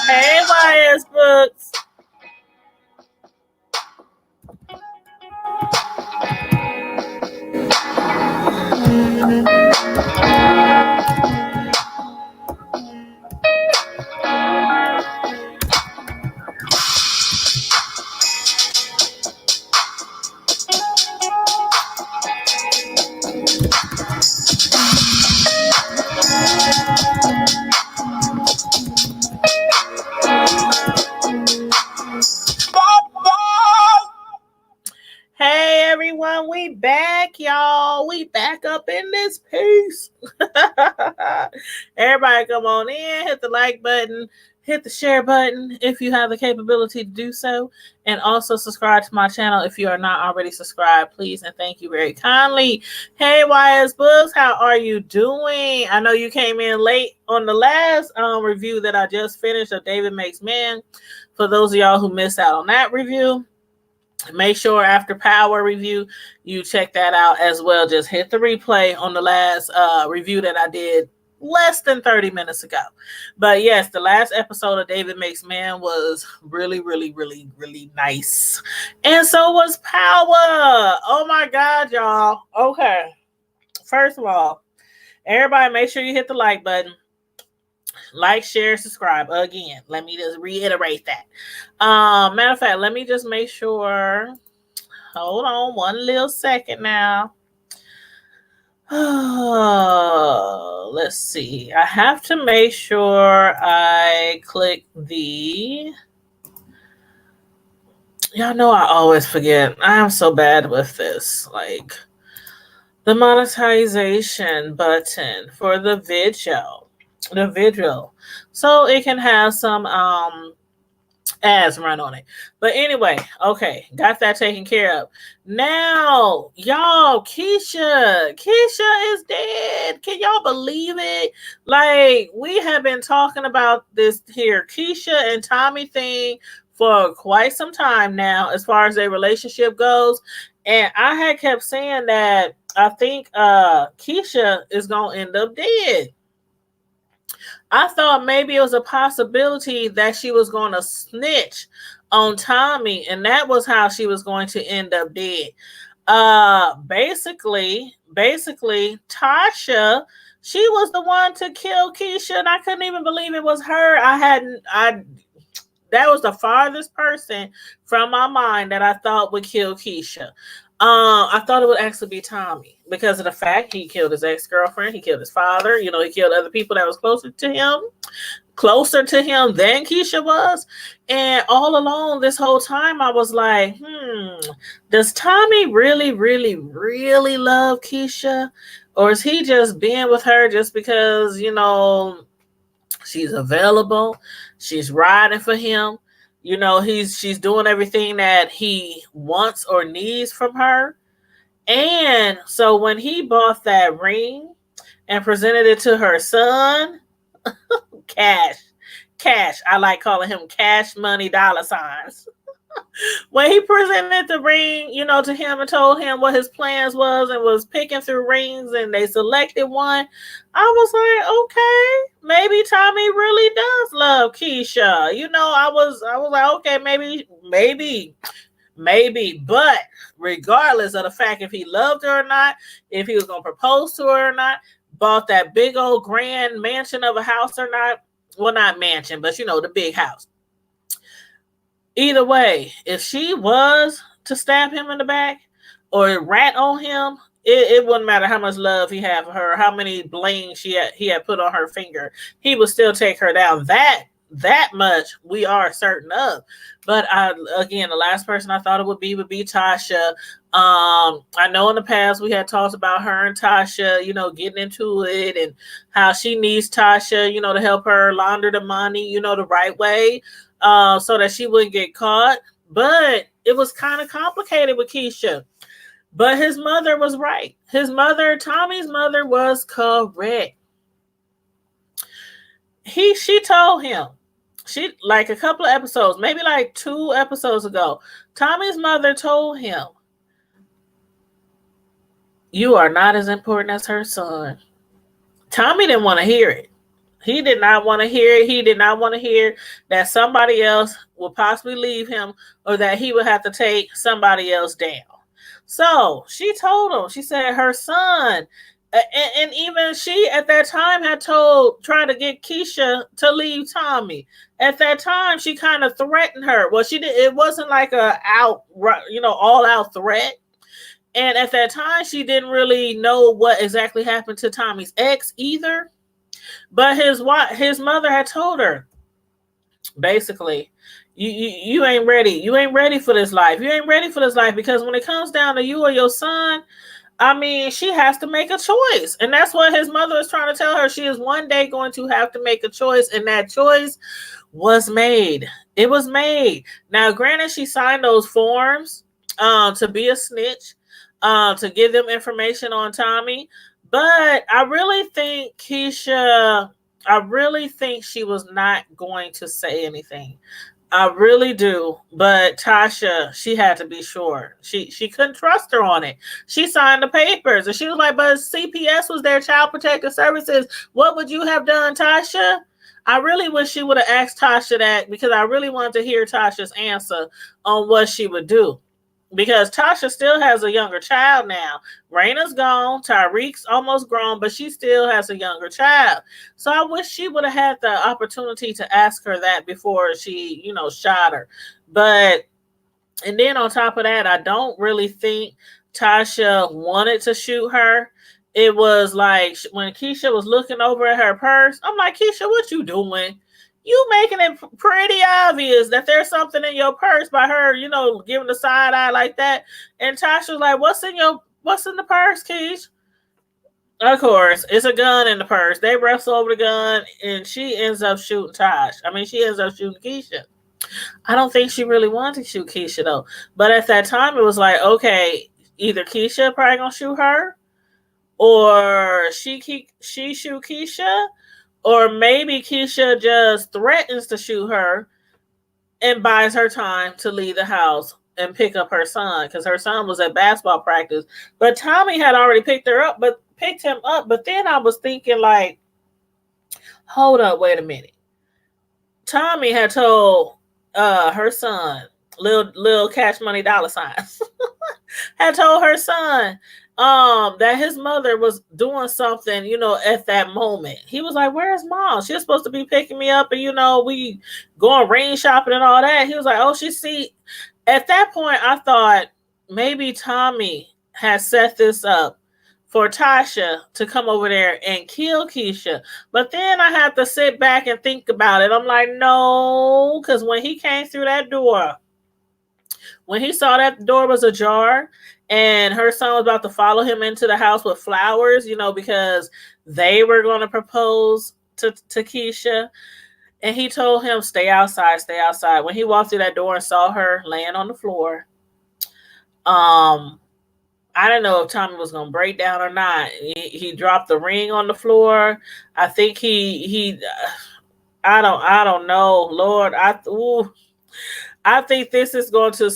Hey, YS Books. Hey everyone, we back, y'all. We back up in this piece. Everybody come on in, hit the like button, hit the share button if you have the capability to do so, and also subscribe to my channel if you are not already subscribed, please, and thank you very kindly. Hey YS Books, how are you doing? I know you came in late on the last review that I just finished of David Makes Man. For those of y'all who missed out on that review, make sure after Power review, you check that out as well. Just hit the replay on the last review that I did less than 30 minutes ago. But yes, the last episode of David Makes Man was really, really, really, really nice. And so was Power. Oh my God, y'all. Okay. First of all, everybody make sure you hit the like button. Like, share, subscribe. Again, let me just reiterate that. Matter of fact, let me just make sure. Hold on one little second now. Let's see. I have to make sure I click the... Y'all know I always forget. I am so bad with this. Like, the monetization button for the video. So it can have some ads run on it. But anyway, okay, got that taken care of. Now, y'all, Keisha is dead. Can y'all believe it? Like, we have been talking about this here Keisha and Tommy thing for quite some time now as far as their relationship goes. And I had kept saying that I think Keisha is going to end up dead. I thought maybe it was a possibility that she was going to snitch on Tommy, and that was how she was going to end up dead. Basically, Tasha, she was the one to kill Keisha, and I couldn't even believe it was her. That was the farthest person from my mind that I thought would kill Keisha. I thought it would actually be Tommy because of the fact he killed his ex-girlfriend, he killed his father, he killed other people that was closer to him than Keisha was. And all along this whole time, I was like, does Tommy really, really, really love Keisha? Or is he just being with her just because, she's available, she's riding for him? She's doing everything that he wants or needs from her. And so when he bought that ring and presented it to her son, Cash, I like calling him Cash Money dollar signs. When he presented the ring, to him and told him what his plans was and was picking through rings and they selected one, I was like, okay, maybe Tommy really does love Keisha. I was like, okay, maybe. But regardless of the fact if he loved her or not, if he was going to propose to her or not, bought that big old grand mansion of a house or not, well, not mansion, but the big house. Either way, if she was to stab him in the back or rat on him, it wouldn't matter how much love he had for her, how many blings he had put on her finger. He would still take her down. That much we are certain of. But again, the last person I thought it would be Tasha. I know in the past we had talked about her and Tasha, getting into it and how she needs Tasha, to help her launder the money, the right way. So that she wouldn't get caught. But it was kind of complicated with Keisha. But his mother was right. Tommy's mother was correct. She told him, she like a couple of episodes, maybe like 2 episodes ago, Tommy's mother told him, "You are not as important as her son." Tommy didn't want to hear it. He did not want to hear it. He did not want to hear that somebody else would possibly leave him or that he would have to take somebody else down. So she told him, she said her son, and even she at that time had tried to get Keisha to leave Tommy. At that time, she kind of threatened her. Well, she did. It wasn't like a all out threat. And at that time, she didn't really know what exactly happened to Tommy's ex either. But his mother had told her, basically, you ain't ready. You ain't ready for this life. You ain't ready for this life because when it comes down to you or your son, I mean, she has to make a choice. And that's what his mother is trying to tell her. She is one day going to have to make a choice. And that choice was made. It was made. Now, granted, she signed those forms to be a snitch, to give them information on Tommy. But I really think she was not going to say anything. I really do. But Tasha, she had to be sure. She couldn't trust her on it. She signed the papers and she was like, but CPS was there, Child Protective Services. What would you have done, Tasha? I really wish she would have asked Tasha that because I really wanted to hear Tasha's answer on what she would do. Because Tasha still has a younger child now. Raina's gone. Tyreek's almost grown, but she still has a younger child. So I wish she would have had the opportunity to ask her that before she, shot her. But, and then on top of that, I don't really think Tasha wanted to shoot her. It was like when Keisha was looking over at her purse, I'm like, Keisha, what you doing? You making it pretty obvious that there's something in your purse by her, giving the side eye like that. And Tasha was like, what's in the purse, Keish? Of course, it's a gun in the purse. They wrestle over the gun and she ends up shooting she ends up shooting Keisha. I don't think she really wanted to shoot Keisha though. But at that time it was like, okay, either Keisha probably gonna shoot her or she shoot Keisha. Or maybe Keisha just threatens to shoot her and buys her time to leave the house and pick up her son because her son was at basketball practice. But Tommy had already picked him up. But then I was thinking, like, hold up, wait a minute. Tommy had told her son, little Cash Money dollar signs, had told her son that his mother was doing something, at that moment. He was like, where's mom? She's supposed to be picking me up and we going rain shopping and all that. He was like, oh, at that point I thought maybe Tommy had set this up for Tasha to come over there and kill Keisha. But then I had to sit back and think about it. I'm like, no, because when he came through that door, when he saw that the door was ajar and her son was about to follow him into the house with flowers, because they were going to propose to Keisha. And he told him, stay outside, stay outside. When he walked through that door and saw her laying on the floor, I didn't know if Tommy was going to break down or not. He dropped the ring on the floor. I think I don't know. Lord, I think this is going to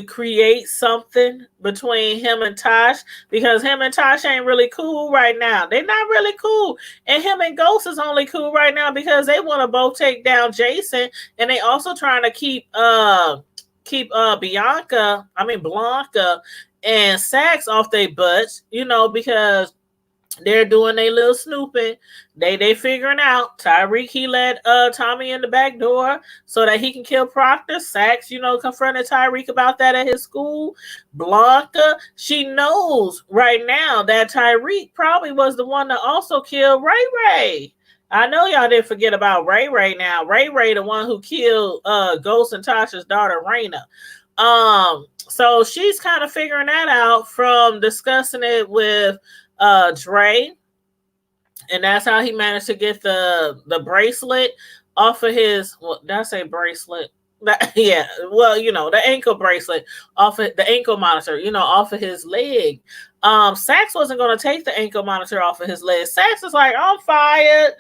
create something between him and Tosh because him and Tosh ain't really cool right now. They're not really cool. And him and Ghost is only cool right now because they want to both take down Jason and they also trying to keep Blanca and Sax off their butts, because they're doing their little snooping. They figuring out. Tyreek, he let Tommy in the back door so that he can kill Proctor. Sax, confronted Tyreek about that at his school. Blanca, she knows right now that Tyreek probably was the one that also killed Ray Ray. I know y'all didn't forget about Ray Ray now. Ray Ray, the one who killed Ghost and Tasha's daughter, Raina. So she's kind of figuring that out from discussing it with Dre, and that's how he managed to get the bracelet off of his. Well, did I say bracelet? Yeah, well, the ankle bracelet off of the ankle monitor, off of his leg. Sax wasn't gonna take the ankle monitor off of his leg. Sax is like, I'm fired.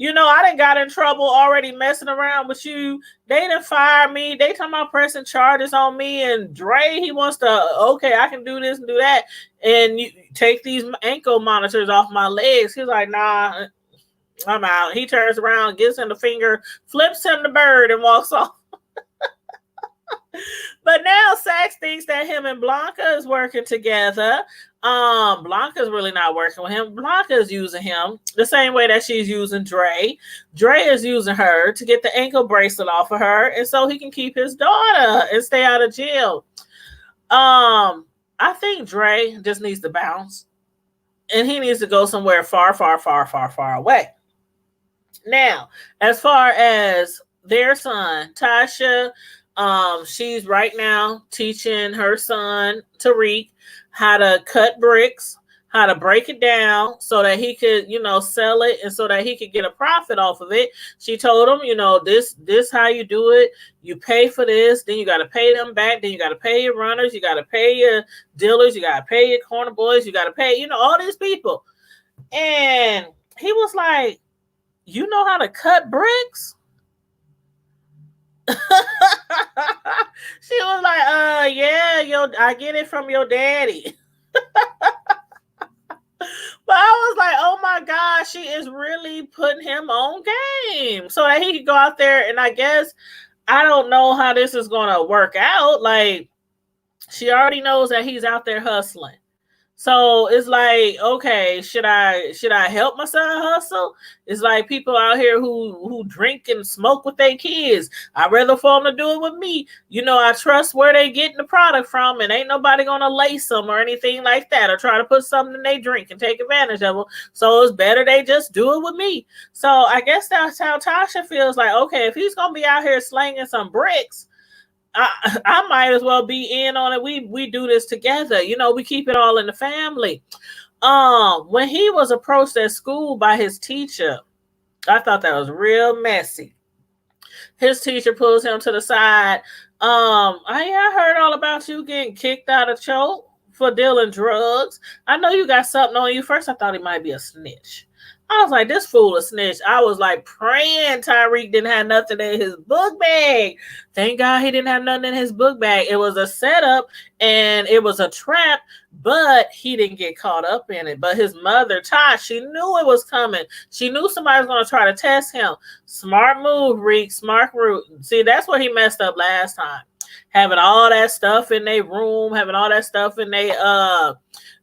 I done got in trouble already messing around with you. They done fired me. They talking about pressing charges on me. And Dre, he wants to, okay, I can do this and do that. And you take these ankle monitors off my legs. He's like, nah, I'm out. He turns around, gives him the finger, flips him the bird, and walks off. But now Sax thinks that him and Blanca is working together. Blanca's really not working with him. Blanca's using him the same way that she's using Dre. Dre is using her to get the ankle bracelet off of her, and so he can keep his daughter and stay out of jail. I think Dre just needs to bounce, and he needs to go somewhere far, far, far, far, far away. Now, as far as their son, Tasha, she's right now teaching her son Tariq how to cut bricks, how to break it down so that he could, sell it and so that he could get a profit off of it. She told him, this how you do it. You pay for this, then you got to pay them back, then you got to pay your runners, you got to pay your dealers, you got to pay your corner boys, you got to pay, all these people. And he was like, you know how to cut bricks? She was like, yeah, I get it from your daddy. But I was like, oh my gosh, she is really putting him on game so that he could go out there. And I guess, I don't know how this is going to work out. Like, she already knows that he's out there hustling. So it's like, okay, should I help my son hustle? It's like people out here who drink and smoke with their kids. I'd rather for them to do it with me. I trust where they getting the product from, and ain't nobody gonna lace them or anything like that, or try to put something in they drink and take advantage of them. So it's better they just do it with me. So I guess that's how Tasha feels. Like, okay, if he's gonna be out here slanging some bricks, I might as well be in on it. We do this together. We keep it all in the family. When he was approached at school by his teacher, I thought that was real messy. His teacher pulls him to the side. I heard all about you getting kicked out of Choke for dealing drugs. I know you got something on you. First, I thought he might be a snitch. I was like, this fool a snitch. I was like praying Tariq didn't have nothing in his book bag. Thank God he didn't have nothing in his book bag. It was a setup and it was a trap, but he didn't get caught up in it. But his mother, Tosh, she knew it was coming. She knew somebody was going to try to test him. Smart move, Reek. Smart route. See, that's where he messed up last time. Having all that stuff in their room, having all that stuff in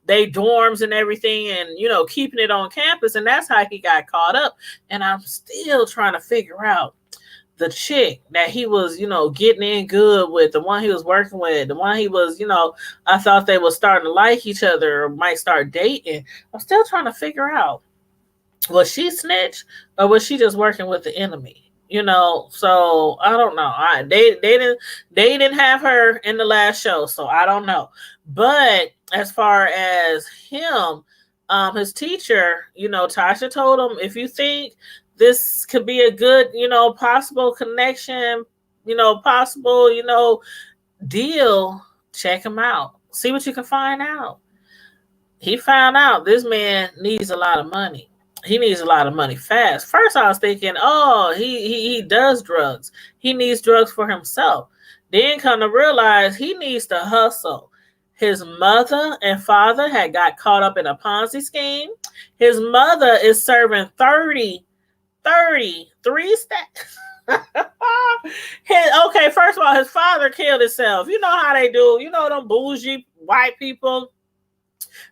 they dorms and everything, and keeping it on campus, and that's how he got caught up. And I'm still trying to figure out the chick that he was getting in good with, the one he was working with, the one he was I thought they were starting to like each other or might start dating. I'm still trying to figure out, was she snitch or was she just working with the enemy? So I don't know. They didn't have her in the last show, so I don't know. But as far as him, his teacher, Tasha told him, if you think this could be a good, possible connection, possible, deal, check him out. See what you can find out. He found out this man needs a lot of money. He needs a lot of money fast. First, I was thinking, oh, he does drugs. He needs drugs for himself. Then come to realize he needs to hustle. His mother and father had got caught up in a Ponzi scheme. His mother is serving 33 stacks. Okay, first of all, his father killed himself. You know how they do. Them bougie white people.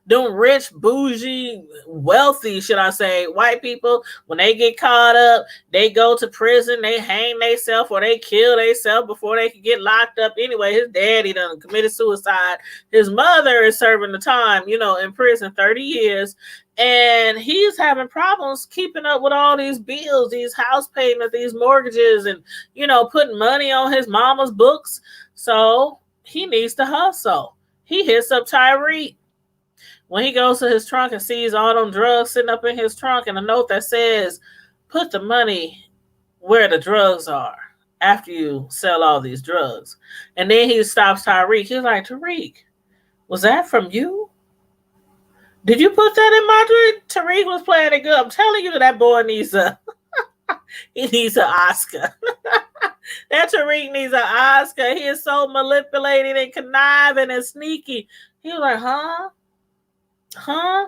Them rich, bougie, wealthy, should I say, white people, when they get caught up, they go to prison, they hang themselves or they kill themselves before they can get locked up. Anyway, his daddy done committed suicide. His mother is serving the time, in prison, 30 years. And he's having problems keeping up with all these bills, these house payments, these mortgages, and, putting money on his mama's books. So he needs to hustle. He hits up Tyreek. When he goes to his trunk and sees all them drugs sitting up in his trunk and a note that says, put the money where the drugs are. after you sell all these drugs. And then he stops Tariq. He's like, Tariq, was that from you? Did you put that in my drink? Tariq was playing it good. I'm telling you that boy needs he needs an Oscar. That Tariq needs an Oscar. He is so manipulating and conniving and sneaky. He was like, huh? Huh?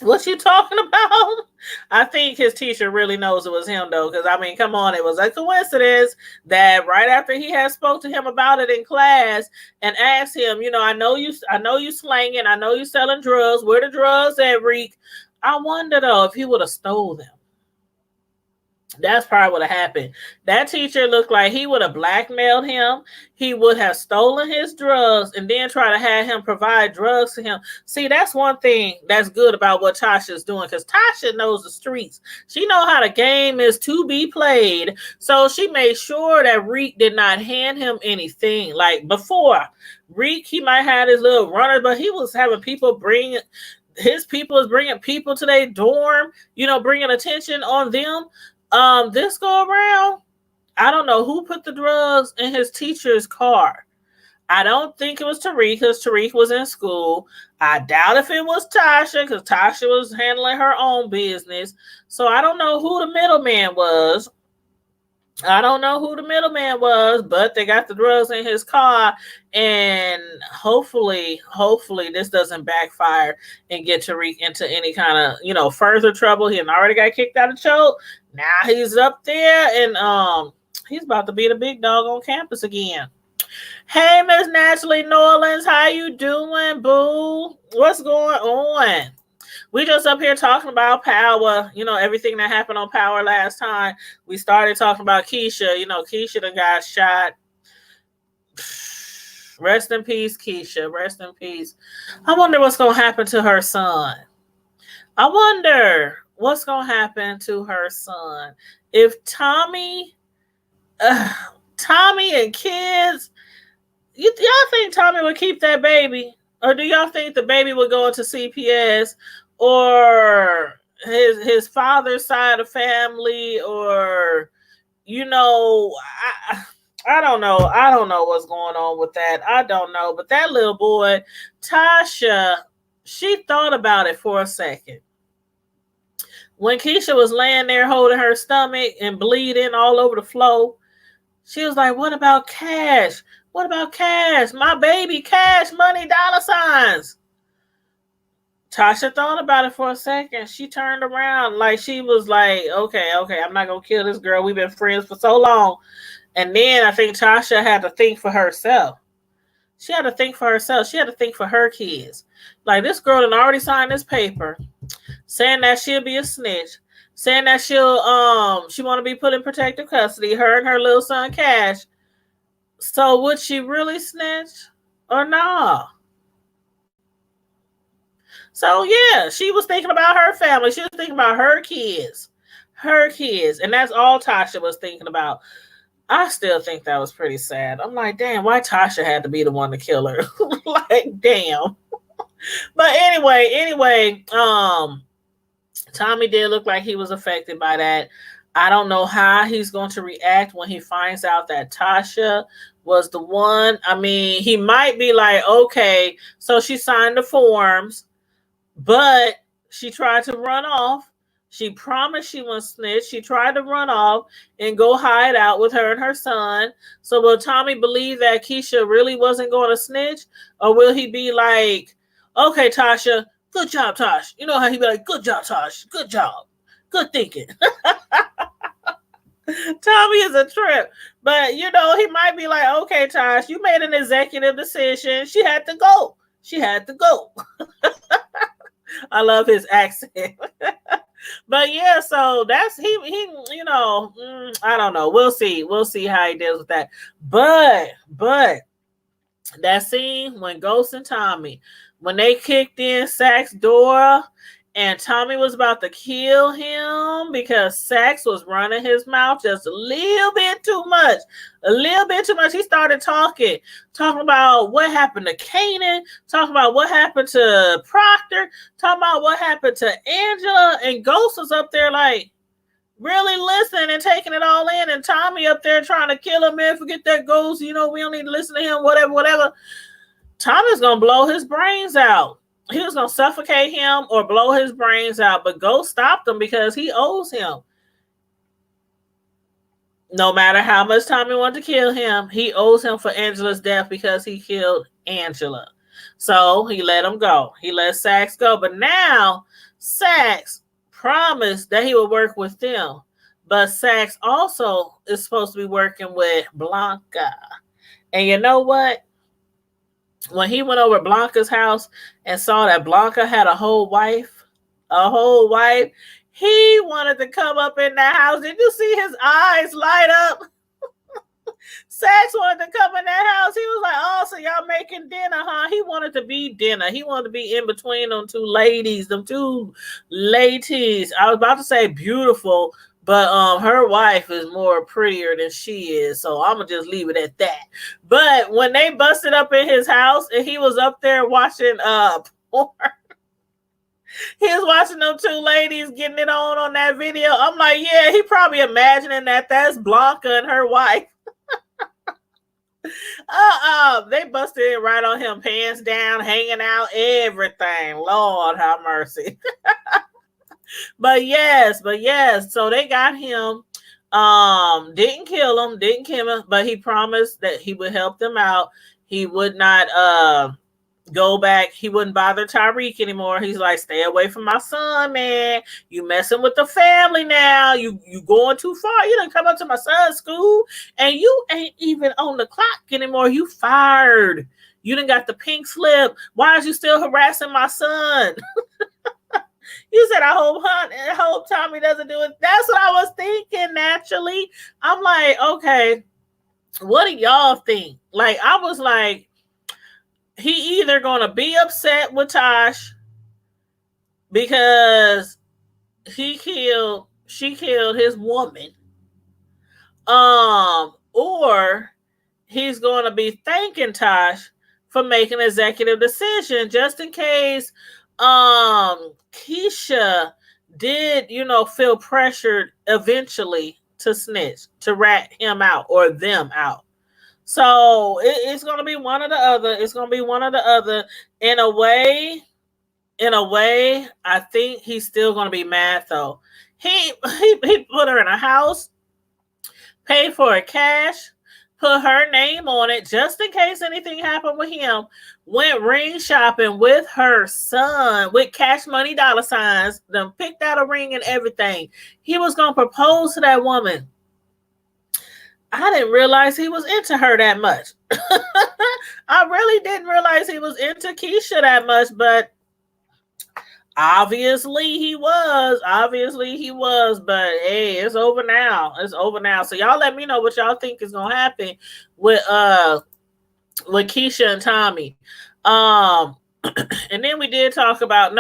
What you talking about? I think his teacher really knows it was him though, because I mean, come on, it was a coincidence that right after he had spoke to him about it in class and asked him, I know you slanging, I know you selling drugs. Where the drugs at, Reek? I wonder though if he would have stole them. That's probably what happened. That teacher looked like he would have blackmailed him. He would have stolen his drugs and then try to have him provide drugs to him. See, that's one thing that's good about what Tasha's doing, because Tasha knows the streets. She know how the game is to be played. So she made sure that Reek did not hand him anything. Like before, Reek, he might have his little runner, but he was having people bring his people is bringing people to their dorm, bringing attention on them. This go around, I don't know who put the drugs in his teacher's car. I don't think it was Tariq, because Tariq was in school. I doubt if it was Tasha, because Tasha was handling her own business. So I don't know who the middleman was. But they got the drugs in his car, and hopefully this doesn't backfire and get Tariq into any kind of, further trouble. He already got kicked out of Choke. Now he's up there, and he's about to be the big dog on campus again. Hey, Miss Natalie Norlands, how you doing, boo? What's going on? We just up here talking about Power, everything that happened on Power last time. We started talking about Keisha. Keisha done got shot. Rest in peace, Keisha. Rest in peace. I wonder what's going to happen to her son. If Tommy and kids, y'all think Tommy would keep that baby? Or do y'all think the baby would go into CPS, or his father's side of family, or I don't know. I don't know what's going on with that. I don't know. But that little boy, Tasha, she thought about it for a second. When Keisha was laying there holding her stomach and bleeding all over the floor, she was like, what about Cash? What about Cash? My baby, Cash, money, dollar signs. Tasha thought about it for a second. She turned around like she was like, okay, I'm not going to kill this girl. We've been friends for so long. And then I think Tasha had to think for herself. She had to think for herself. She had to think for her kids. Like, this girl had already signed this paper saying that she'll be a snitch, saying that she want to be put in protective custody, her and her little son Cash. So would she really snitch or nah? So yeah, she was thinking about her family. She was thinking about her kids, and that's all Tasha was thinking about. I still think that was pretty sad. I'm like, damn, why Tasha had to be the one to kill her? Like, damn. But anyway, Tommy did look like he was affected by that. I don't know how he's going to react when he finds out that Tasha was the one. I mean, he might be like, okay, so she signed the forms, but she tried to run off. She promised she wouldn't snitch. She tried to run off and go hide out with her and her son. So will Tommy believe that Keisha really wasn't going to snitch? Or will he be like, okay, Tasha, good job, Tosh. You know how he'd be like, good job, Tosh. Good job. Good thinking. Tommy is a trip. But, he might be like, okay, Tosh, you made an executive decision. She had to go. I love his accent. But yeah, so that's he I don't know. We'll see how he deals with that. But that scene when Ghost and Tommy, when they kicked in Sax's door and Tommy was about to kill him because Sax was running his mouth just a little bit too much. He started talking about what happened to Kanan, talking about what happened to Proctor, talking about what happened to Angela, and Ghost was up there like, really listening and taking it all in, and Tommy up there trying to kill him, man, forget that Ghost, we don't need to listen to him, whatever. Tommy's gonna blow his brains out. He was gonna suffocate him or blow his brains out, but Ghost stopped him because he owes him. No matter how much Tommy wanted to kill him, he owes him for Angela's death because he killed Angela. So he let him go. He let Sax go. But now Sax promised that he would work with them. But Sax also is supposed to be working with Blanca. And you know what? When he went over Blanca's house and saw that Blanca had a whole wife, he wanted to come up in that house. Did you see his eyes light up? Sax wanted to come in that house. He was like, oh, so y'all making dinner, huh? He wanted to be dinner. He wanted to be in between them two ladies. I was about to say beautiful, but her wife is more prettier than she is, so I'm going to just leave it at that. But when they busted up in his house and he was up there watching porn, he was watching them two ladies getting it on that video. I'm like, yeah, he probably imagining that that's Blanca and her wife. They busted it right on him, pants down, hanging out, everything. Lord have mercy. But yes. So they got him. Didn't kill him, but he promised that he would help them out. He would not go back. He wouldn't bother Tyreek anymore. He's like, stay away from my son, man. You messing with the family now. You going too far. You done come up to my son's school and you ain't even on the clock anymore. You fired. You done got the pink slip. Why is you still harassing my son? You said, I hope Tommy doesn't do it. That's what I was thinking naturally. I'm like, okay, what do y'all think? Like, I was like, he either gonna be upset with Tosh because she killed his woman, or he's gonna be thanking Tosh for making an executive decision just in case Keisha did, feel pressured eventually to snitch, to rat him out or them out. So it's going to be one or the other. It's going to be one or the other. In a way, I think he's still going to be mad though. He put her in a house, paid for her cash, put her name on it just in case anything happened with him. Went ring shopping with her son with Cash Money dollar signs. Then picked out a ring and everything. He was going to propose to that woman. I didn't realize he was into her that much. I really didn't realize he was into Keisha that much, but obviously he was. But hey, it's over now. So y'all let me know what y'all think is gonna happen with Keisha and Tommy. And then we didn't talk about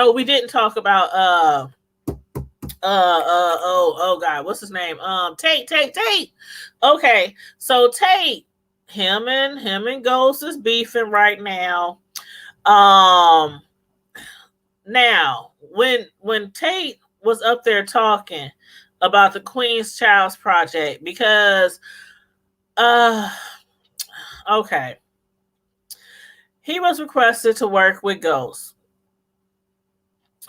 oh God, what's his name? Tate. Okay, so Tate, him and Ghost is beefing right now. Now when Tate was up there talking about the Queen's Child's Project, because okay, he was requested to work with Ghost.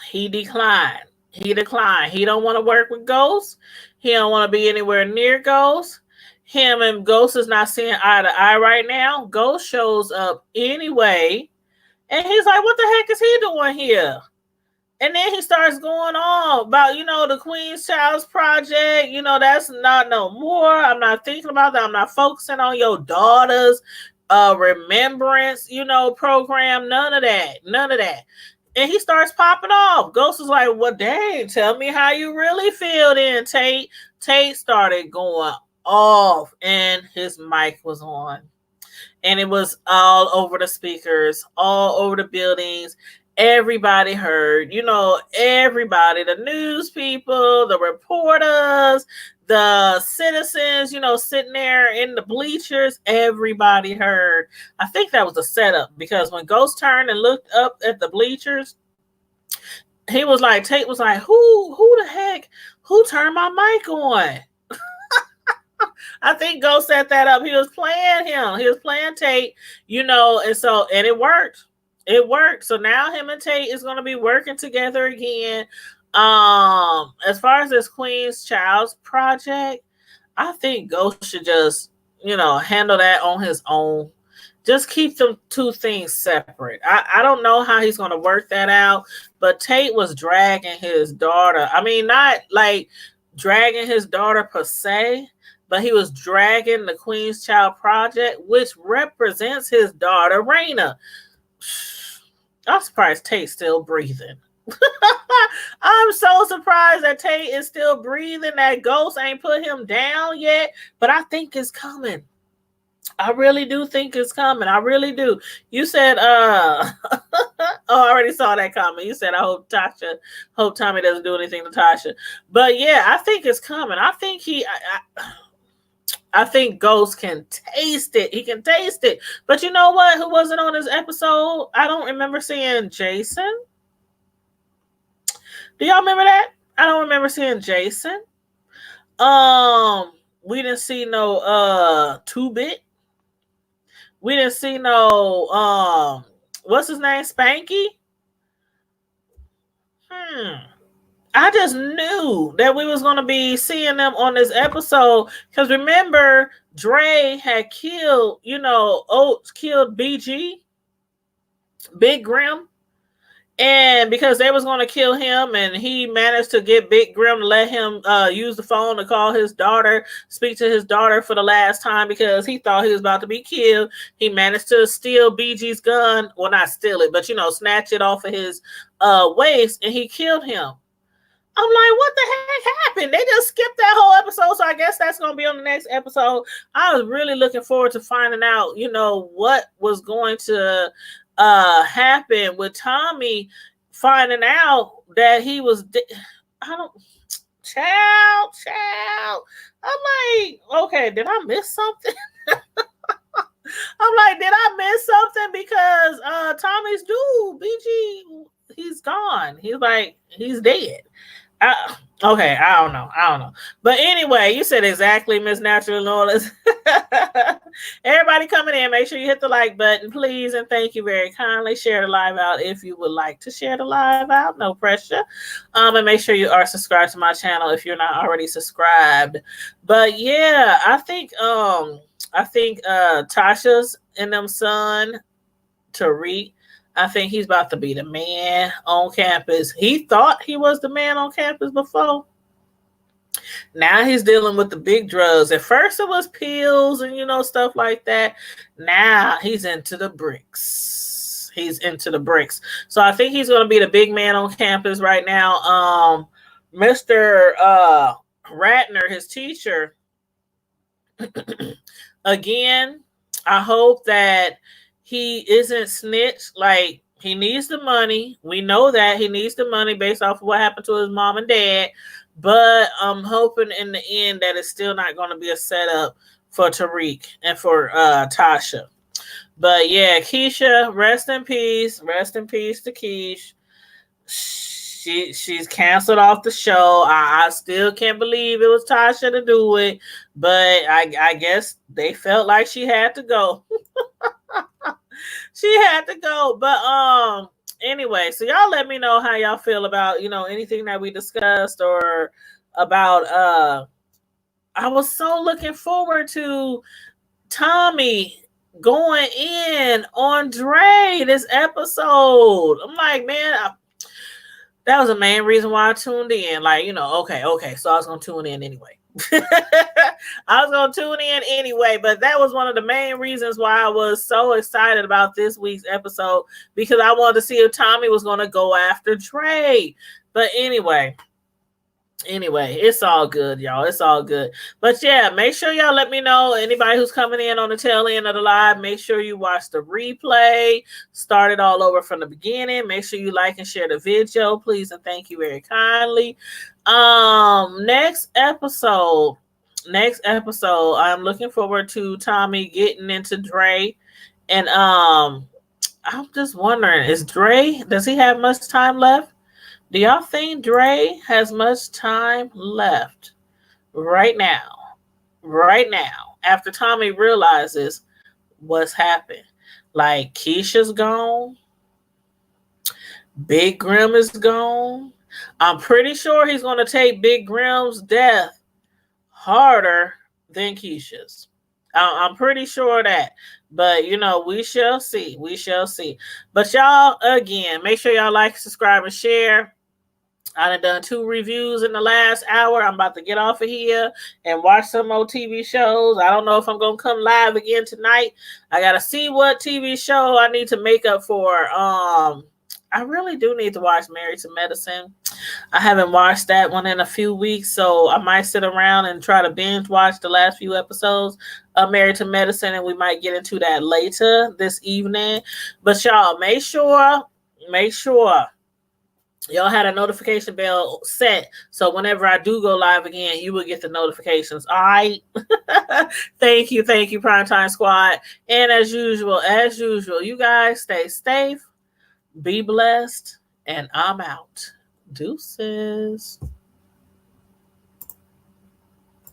He declined. He don't want to work with Ghost. He don't want to be anywhere near Ghost. Him and Ghost is not seeing eye to eye right now. Ghost shows up anyway. And he's like, what the heck is he doing here? And then he starts going on about, the Queen's Child's Project. That's not no more. I'm not thinking about that. I'm not focusing on your daughter's remembrance, program. None of that. And he starts popping off. Ghost is like, well, dang, tell me how you really feel then, Tate. Tate started going off and his mic was on. And it was all over the speakers, all over the buildings. Everybody heard, everybody, the news people, the reporters, the citizens, sitting there in the bleachers, everybody heard. I think that was a setup because when Ghost turned and looked up at the bleachers, he was like, Tate was like, who the heck, who turned my mic on? I think Ghost set that up. He was playing him. He was playing Tate, and it worked. It worked. So now him and Tate is going to be working together again. As far as this Queen's Child's project, I think Ghost should just, handle that on his own. Just keep them two things separate. I don't know how he's going to work that out, but Tate was dragging his daughter. I mean, not like dragging his daughter per se, but he was dragging the Queen's Child Project, which represents his daughter, Raina. I'm surprised Tate's still breathing. I'm so surprised that Tate is still breathing, that Ghost ain't put him down yet, but I think it's coming. I really do think it's coming. I really do. You said, oh, I already saw that comment. You said, I hope Tommy doesn't do anything to Tasha. But yeah, I think it's coming. I think I think Ghost can taste it. He can taste it. But you know what? Who wasn't on this episode? I don't remember seeing Jason. Do y'all remember that? I don't remember seeing Jason. We didn't see no 2-Bit. We didn't see no what's his name? Spanky? I just knew that we was going to be seeing them on this episode, because remember, Dre had killed, Oates killed BG, Big Grim, and because they was going to kill him, and he managed to get Big Grim to let him use the phone to call his daughter, speak to his daughter for the last time, because he thought he was about to be killed. He managed to steal BG's gun. Well, not steal it, but, snatch it off of his waist, and he killed him. I'm like, what the heck happened? They just skipped that whole episode, so I guess that's going to be on the next episode. I was really looking forward to finding out, what was going to happen with Tommy, finding out that he was child. I'm like, okay, did I miss something? I'm like, did I miss something? Because Tommy's dude, BG, he's gone. He's dead. Okay, I don't know. But anyway, you said exactly, Miss Natural Lawless. Everybody coming in, make sure you hit the like button, please, and thank you very kindly. Share the live out if you would like to share the live out. No pressure. And make sure you are subscribed to my channel if you're not already subscribed. But yeah, I think Tasha's and them son, Tariq, I think he's about to be the man on campus. He thought he was the man on campus before. Now he's dealing with the big drugs. At first it was pills and, stuff like that. Now he's into the bricks. So I think he's going to be the big man on campus right now. Mr. Ratner, his teacher, again, I hope that he isn't snitched. Like, he needs the money. We know that he needs the money based off of what happened to his mom and dad. But I'm hoping in the end that it's still not going to be a setup for Tariq and for Tasha. But yeah, Keisha, rest in peace. Rest in peace to Keish. She's canceled off the show. I still can't believe it was Tasha to do it. But I guess they felt like she had to go. She had to go. But anyway, so y'all let me know how y'all feel about, anything that we discussed, or about I was so looking forward to Tommy going in on Dre this episode. I'm like, man, that was the main reason why I tuned in. Like, okay, so I was gonna tune in anyway. I was going to tune in anyway, but that was one of the main reasons why I was so excited about this week's episode, because I wanted to see if Tommy was going to go after Dre. But anyway, it's all good, y'all. It's all good. But yeah, make sure y'all let me know, anybody who's coming in on the tail end of the live, make sure you watch the replay, start it all over from the beginning. Make sure you like and share the video, please, and thank you very kindly. Next episode, I'm looking forward to Tommy getting into Dre, and I'm just wondering, does he have much time left? Do y'all think Dre has much time left right now? Right now, after Tommy realizes what's happened. Like Keisha's gone, Big Grim is gone. I'm pretty sure he's going to take Big Grim's death harder than Keisha's. I'm pretty sure of that. But, we shall see. We shall see. But y'all, again, make sure y'all like, subscribe, and share. I done 2 reviews in the last hour. I'm about to get off of here and watch some more TV shows. I don't know if I'm going to come live again tonight. I got to see what TV show I need to make up for. I really do need to watch Married to Medicine. I haven't watched that one in a few weeks, so I might sit around and try to binge watch the last few episodes of Married to Medicine, and we might get into that later this evening. But y'all, make sure y'all had a notification bell set, so whenever I do go live again, you will get the notifications. All right. Thank you, Primetime Squad. And as usual, you guys stay safe, be blessed, and I'm out. Deuces.